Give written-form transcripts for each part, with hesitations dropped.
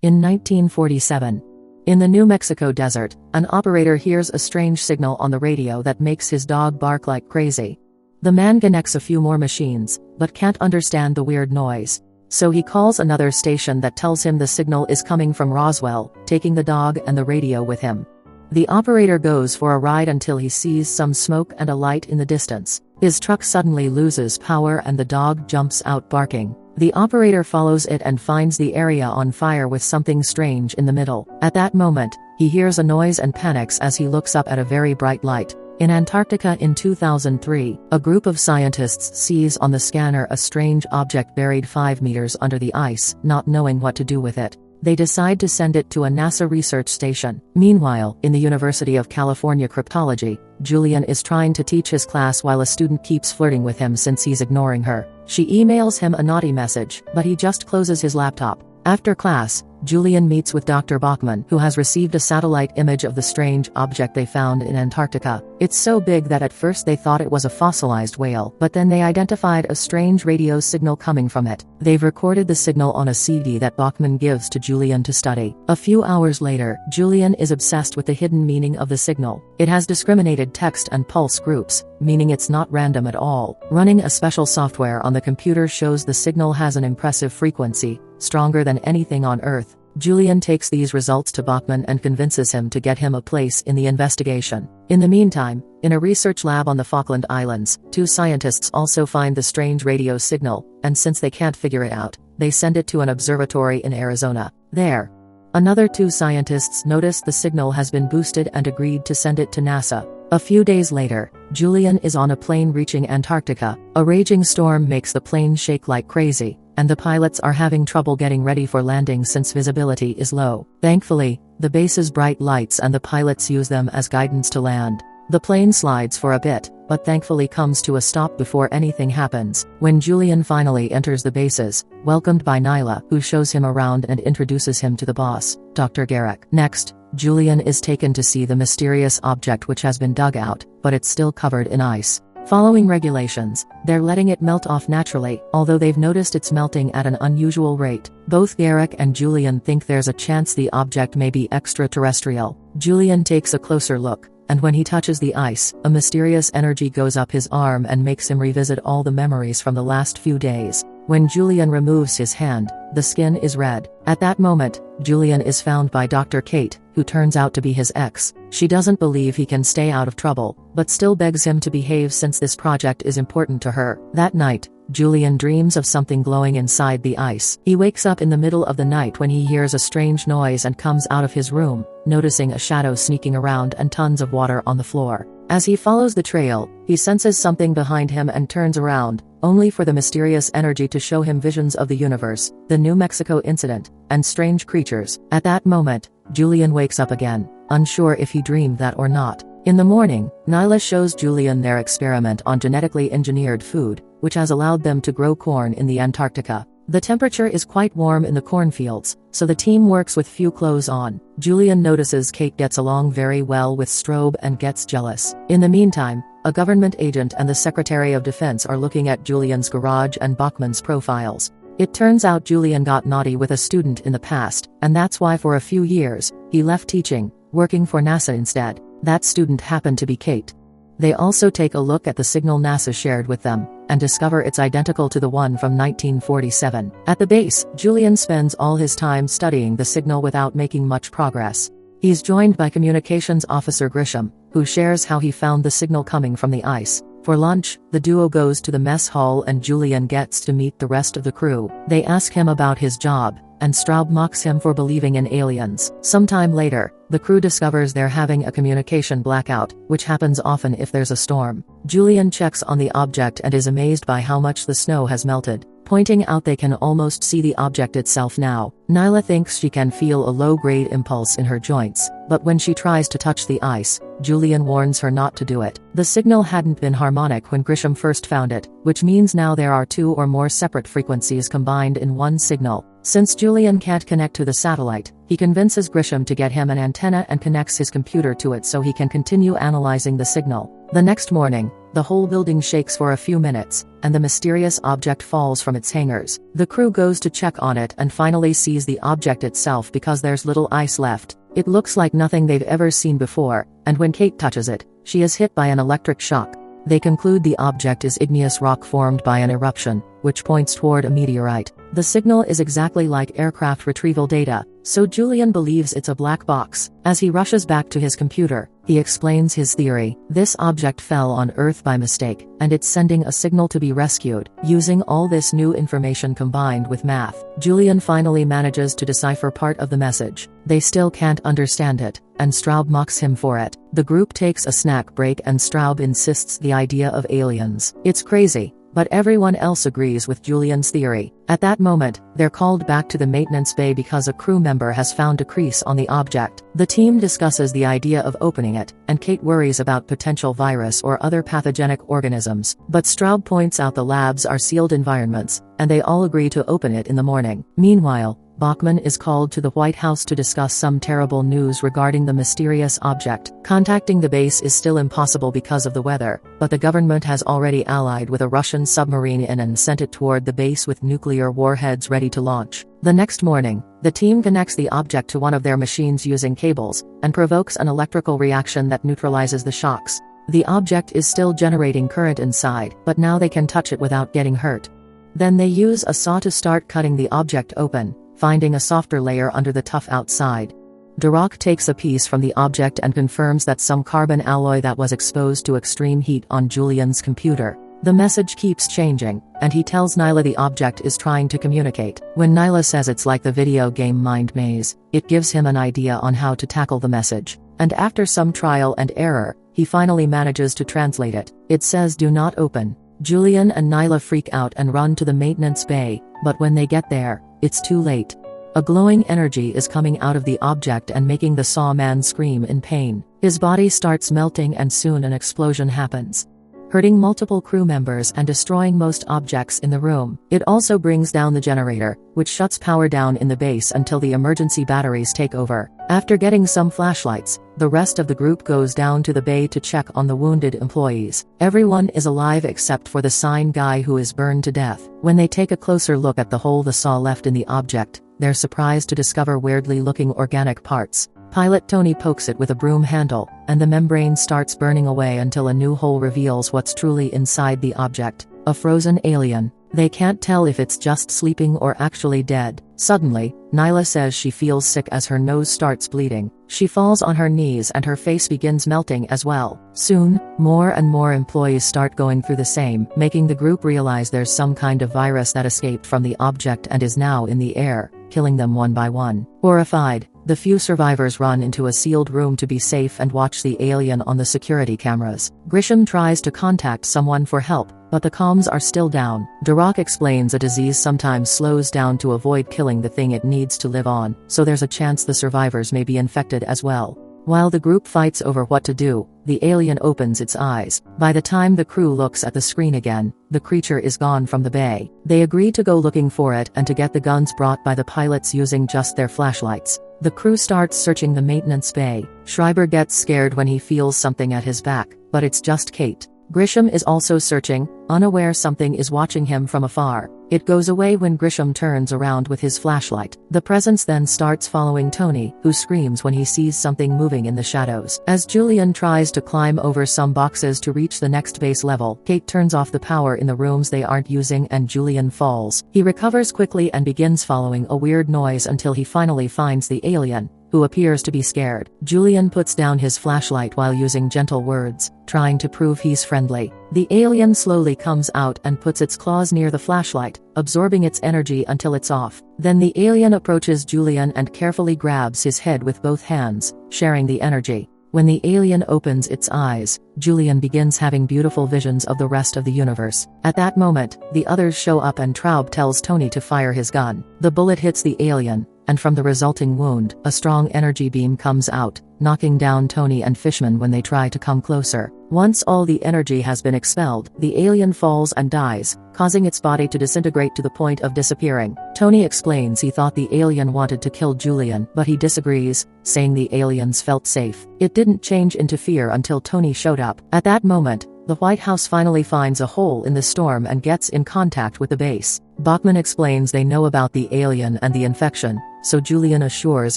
In 1947, in the New Mexico desert, an operator hears a strange signal on the radio that makes his dog bark like crazy. The man connects a few more machines, but can't understand the weird noise. So he calls another station that tells him the signal is coming from Roswell, taking the dog and the radio with him. The operator goes for a ride until he sees some smoke and a light in the distance. His truck suddenly loses power and the dog jumps out barking. The operator follows it and finds the area on fire with something strange in the middle. At that moment, he hears a noise and panics as he looks up at a very bright light. In Antarctica in 2003, a group of scientists sees on the scanner a strange object buried 5 meters under the ice. Not knowing what to do with it, they decide to send it to a NASA research station. Meanwhile, in the University of California cryptology, Julian is trying to teach his class while a student keeps flirting with him since he's ignoring her. She emails him a naughty message, but he just closes his laptop. After class, Julian meets with Dr. Bachman, who has received a satellite image of the strange object they found in Antarctica. It's so big that at first they thought it was a fossilized whale, but then they identified a strange radio signal coming from it. They've recorded the signal on a CD that Bachman gives to Julian to study. A few hours later, Julian is obsessed with the hidden meaning of the signal. It has discriminated text and pulse groups, meaning it's not random at all. Running a special software on the computer shows the signal has an impressive frequency, stronger than anything on Earth. Julian takes these results to Bachman and convinces him to get him a place in the investigation. In the meantime, in a research lab on the Falkland Islands, 2 scientists also find the strange radio signal, and since they can't figure it out, they send it to an observatory in Arizona. There, another 2 scientists notice the signal has been boosted and agreed to send it to NASA. A few days later, Julian is on a plane reaching Antarctica. A raging storm makes the plane shake like crazy, and the pilots are having trouble getting ready for landing since visibility is low. Thankfully, the base's bright lights and the pilots use them as guidance to land. The plane slides for a bit, but thankfully comes to a stop before anything happens. When Julian finally enters the bases, welcomed by Nyla, who shows him around and introduces him to the boss, Dr. Garrick. Next, Julian is taken to see the mysterious object which has been dug out, but it's still covered in ice. Following regulations, they're letting it melt off naturally, although they've noticed it's melting at an unusual rate. Both Garrick and Julian think there's a chance the object may be extraterrestrial. Julian takes a closer look, and when he touches the ice, a mysterious energy goes up his arm and makes him revisit all the memories from the last few days. When Julian removes his hand, the skin is red. At that moment, Julian is found by Dr. Kate, who turns out to be his ex. She doesn't believe he can stay out of trouble, but still begs him to behave since this project is important to her. That night, Julian dreams of something glowing inside the ice. He wakes up in the middle of the night when he hears a strange noise and comes out of his room, noticing a shadow sneaking around and tons of water on the floor. As he follows the trail, he senses something behind him and turns around, only for the mysterious energy to show him visions of the universe, the New Mexico incident, and strange creatures. At that moment, Julian wakes up again, unsure if he dreamed that or not. In the morning, Nyla shows Julian their experiment on genetically engineered food, which has allowed them to grow corn in the Antarctica. The temperature is quite warm in the cornfields, so the team works with few clothes on. Julian notices Kate gets along very well with Strobe and gets jealous. In the meantime, a government agent and the Secretary of Defense are looking at Julian's garage and Bachman's profiles. It turns out Julian got naughty with a student in the past, and that's why for a few years, he left teaching, working for NASA instead. That student happened to be Kate. They also take a look at the signal NASA shared with them, and discover it's identical to the one from 1947. At the base, Julian spends all his time studying the signal without making much progress. He's joined by Communications Officer Grisham, who shares how he found the signal coming from the ice. For lunch, the duo goes to the mess hall and Julian gets to meet the rest of the crew. They ask him about his job, and Straub mocks him for believing in aliens. Sometime later, the crew discovers they're having a communication blackout, which happens often if there's a storm. Julian checks on the object and is amazed by how much the snow has melted, pointing out they can almost see the object itself now. Nyla thinks she can feel a low-grade impulse in her joints, but when she tries to touch the ice, Julian warns her not to do it. The signal hadn't been harmonic when Grisham first found it, which means now there are 2 or more separate frequencies combined in one signal. Since Julian can't connect to the satellite, he convinces Grisham to get him an antenna and connects his computer to it so he can continue analyzing the signal. The next morning, the whole building shakes for a few minutes, and the mysterious object falls from its hangers. The crew goes to check on it and finally sees the object itself because there's little ice left. It looks like nothing they've ever seen before, and when Kate touches it, she is hit by an electric shock. They conclude the object is igneous rock formed by an eruption, which points toward a meteorite. The signal is exactly like aircraft retrieval data, so Julian believes it's a black box. As he rushes back to his computer, he explains his theory. This object fell on Earth by mistake, and it's sending a signal to be rescued. Using all this new information combined with math, Julian finally manages to decipher part of the message. They still can't understand it, and Straub mocks him for it. The group takes a snack break and Straub insists the idea of aliens. It's crazy, but everyone else agrees with Julian's theory. At that moment, they're called back to the maintenance bay because a crew member has found a crease on the object. The team discusses the idea of opening it, and Kate worries about potential virus or other pathogenic organisms. But Straub points out the labs are sealed environments, and they all agree to open it in the morning. Meanwhile, Bachman is called to the White House to discuss some terrible news regarding the mysterious object. Contacting the base is still impossible because of the weather, but the government has already allied with a Russian submarine and sent it toward the base with nuclear warheads ready to launch. The next morning, the team connects the object to one of their machines using cables, and provokes an electrical reaction that neutralizes the shocks. The object is still generating current inside, but now they can touch it without getting hurt. Then they use a saw to start cutting the object open, finding a softer layer under the tough outside. Duroc takes a piece from the object and confirms that some carbon alloy that was exposed to extreme heat on Julian's computer. The message keeps changing, and he tells Nyla the object is trying to communicate. When Nyla says it's like the video game Mind Maze, it gives him an idea on how to tackle the message. And after some trial and error, he finally manages to translate it. It says "Do not open." Julian and Nyla freak out and run to the maintenance bay, but when they get there, it's too late. A glowing energy is coming out of the object and making the saw man scream in pain. His body starts melting and soon an explosion happens, hurting multiple crew members and destroying most objects in the room. It also brings down the generator, which shuts power down in the base until the emergency batteries take over. After getting some flashlights, the rest of the group goes down to the bay to check on the wounded employees. Everyone is alive except for the sign guy who is burned to death. When they take a closer look at the hole the saw left in the object, they're surprised to discover weirdly looking organic parts. Pilot Tony pokes it with a broom handle, and the membrane starts burning away until a new hole reveals what's truly inside the object: a frozen alien. They can't tell if it's just sleeping or actually dead. Suddenly, Nyla says she feels sick as her nose starts bleeding. She falls on her knees and her face begins melting as well. Soon, more and more employees start going through the same, making the group realize there's some kind of virus that escaped from the object and is now in the air, killing them one by one. Horrified, the few survivors run into a sealed room to be safe and watch the alien on the security cameras. Grisham tries to contact someone for help, but the comms are still down. Duroc explains a disease sometimes slows down to avoid killing the thing it needs to live on, so there's a chance the survivors may be infected as well. While the group fights over what to do, the alien opens its eyes. By the time the crew looks at the screen again, the creature is gone from the bay. They agree to go looking for it and to get the guns brought by the pilots using just their flashlights. The crew starts searching the maintenance bay. Schreiber gets scared when he feels something at his back, but it's just Kate. Grisham is also searching, unaware something is watching him from afar. It goes away when Grisham turns around with his flashlight. The presence then starts following Tony, who screams when he sees something moving in the shadows. As Julian tries to climb over some boxes to reach the next base level, Kate turns off the power in the rooms they aren't using and Julian falls. He recovers quickly and begins following a weird noise until he finally finds the alien, who appears to be scared. Julian puts down his flashlight while using gentle words, trying to prove he's friendly. The alien slowly comes out and puts its claws near the flashlight, absorbing its energy until it's off. Then the alien approaches Julian and carefully grabs his head with both hands, sharing the energy. When the alien opens its eyes, Julian begins having beautiful visions of the rest of the universe. At that moment, the others show up and Traub tells Tony to fire his gun. The bullet hits the alien, and from the resulting wound, a strong energy beam comes out, knocking down Tony and Fishman when they try to come closer. Once all the energy has been expelled, the alien falls and dies, causing its body to disintegrate to the point of disappearing. Tony explains he thought the alien wanted to kill Julian, but he disagrees, saying the aliens felt safe. It didn't change into fear until Tony showed up. At that moment, The White House finally finds a hole in the storm and gets in contact with the base. Bachman explains they know about the alien and the infection, so Julian assures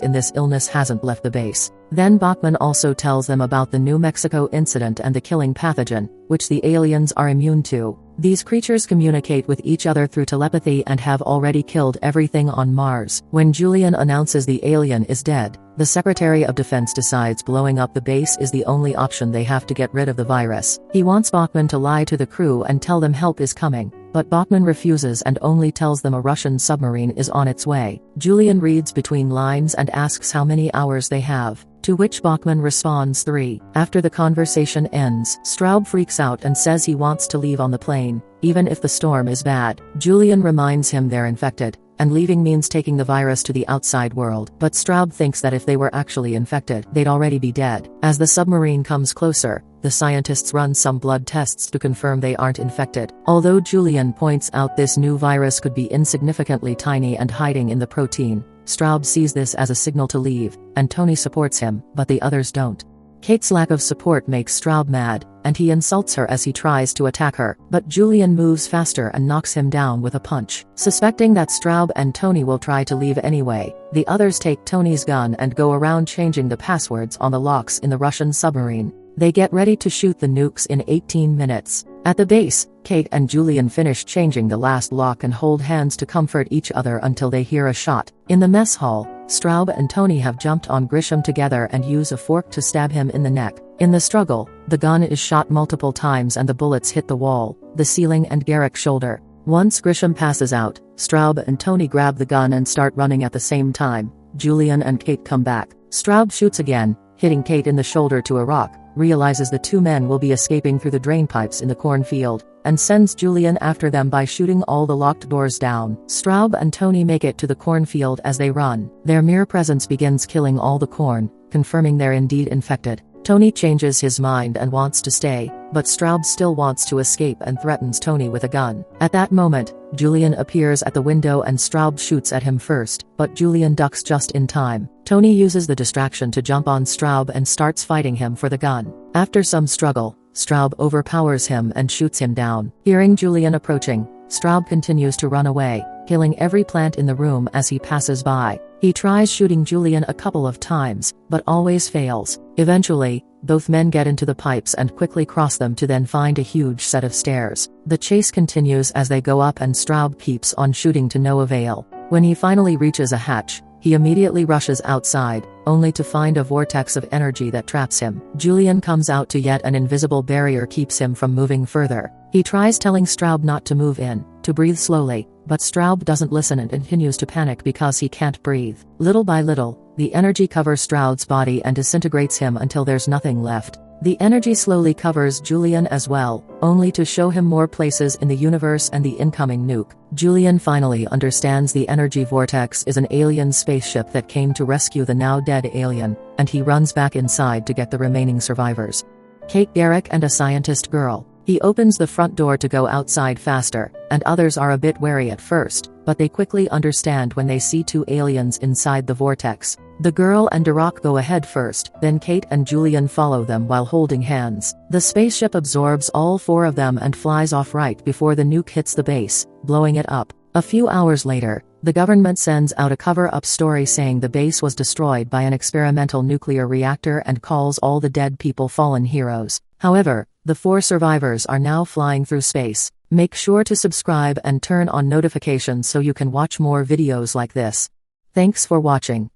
this illness hasn't left the base. Then Bachman also tells them about the New Mexico incident and the killing pathogen, which the aliens are immune to. These creatures communicate with each other through telepathy and have already killed everything on Mars. When Julian announces the alien is dead, the Secretary of Defense decides blowing up the base is the only option they have to get rid of the virus. He wants Bachman to lie to the crew and tell them help is coming, but Bachman refuses and only tells them a Russian submarine is on its way. Julian reads between lines and asks how many hours they have, to which Bachman responds 3. After the conversation ends, Straub freaks out and says he wants to leave on the plane, even if the storm is bad. Julian reminds him they're infected, and leaving means taking the virus to the outside world. But Straub thinks that if they were actually infected, they'd already be dead. As the submarine comes closer, the scientists run some blood tests to confirm they aren't infected. Although Julian points out this new virus could be insignificantly tiny and hiding in the protein, Straub sees this as a signal to leave, and Tony supports him, but the others don't. Kate's lack of support makes Straub mad, and he insults her as he tries to attack her, but Julian moves faster and knocks him down with a punch. Suspecting that Straub and Tony will try to leave anyway, the others take Tony's gun and go around changing the passwords on the locks in the Russian submarine. They get ready to shoot the nukes in 18 minutes. At the base, Kate and Julian finish changing the last lock and hold hands to comfort each other until they hear a shot. In the mess hall, Straub and Tony have jumped on Grisham together and use a fork to stab him in the neck. In the struggle, the gun is shot multiple times and the bullets hit the wall, the ceiling and Garrick's shoulder. Once Grisham passes out, Straub and Tony grab the gun and start running at the same time. Julian and Kate come back. Straub shoots again, hitting Kate in the shoulder to a rock, realizes the two men will be escaping through the drainpipes in the cornfield, and sends Julian after them by shooting all the locked doors down. Straub and Tony make it to the cornfield as they run. Their mere presence begins killing all the corn, confirming they're indeed infected. Tony changes his mind and wants to stay, but Straub still wants to escape and threatens Tony with a gun. At that moment, Julian appears at the window and Straub shoots at him first, but Julian ducks just in time. Tony uses the distraction to jump on Straub and starts fighting him for the gun. After some struggle, Straub overpowers him and shoots him down. Hearing Julian approaching, Straub continues to run away, killing every plant in the room as he passes by. He tries shooting Julian a couple of times, but always fails. Eventually, both men get into the pipes and quickly cross them to then find a huge set of stairs. The chase continues as they go up and Straub keeps on shooting to no avail. When he finally reaches a hatch, he immediately rushes outside, only to find a vortex of energy that traps him. Julian comes out to yet an invisible barrier keeps him from moving further. He tries telling Straub not to move in, to breathe slowly, but Straub doesn't listen and continues to panic because he can't breathe. Little by little, the energy covers Straub's body and disintegrates him until there's nothing left. The energy slowly covers Julian as well, only to show him more places in the universe and the incoming nuke. Julian finally understands the energy vortex is an alien spaceship that came to rescue the now dead alien, and he runs back inside to get the remaining survivors. Kate, Garrick and a scientist girl. He opens the front door to go outside faster, and others are a bit wary at first, but they quickly understand when they see two aliens inside the vortex. The girl and Dirac go ahead first, then Kate and Julian follow them while holding hands. The spaceship absorbs all four of them and flies off right before the nuke hits the base, blowing it up. A few hours later, the government sends out a cover-up story saying the base was destroyed by an experimental nuclear reactor and calls all the dead people fallen heroes. However, the 4 survivors are now flying through space. Make sure to subscribe and turn on notifications so you can watch more videos like this. Thanks for watching.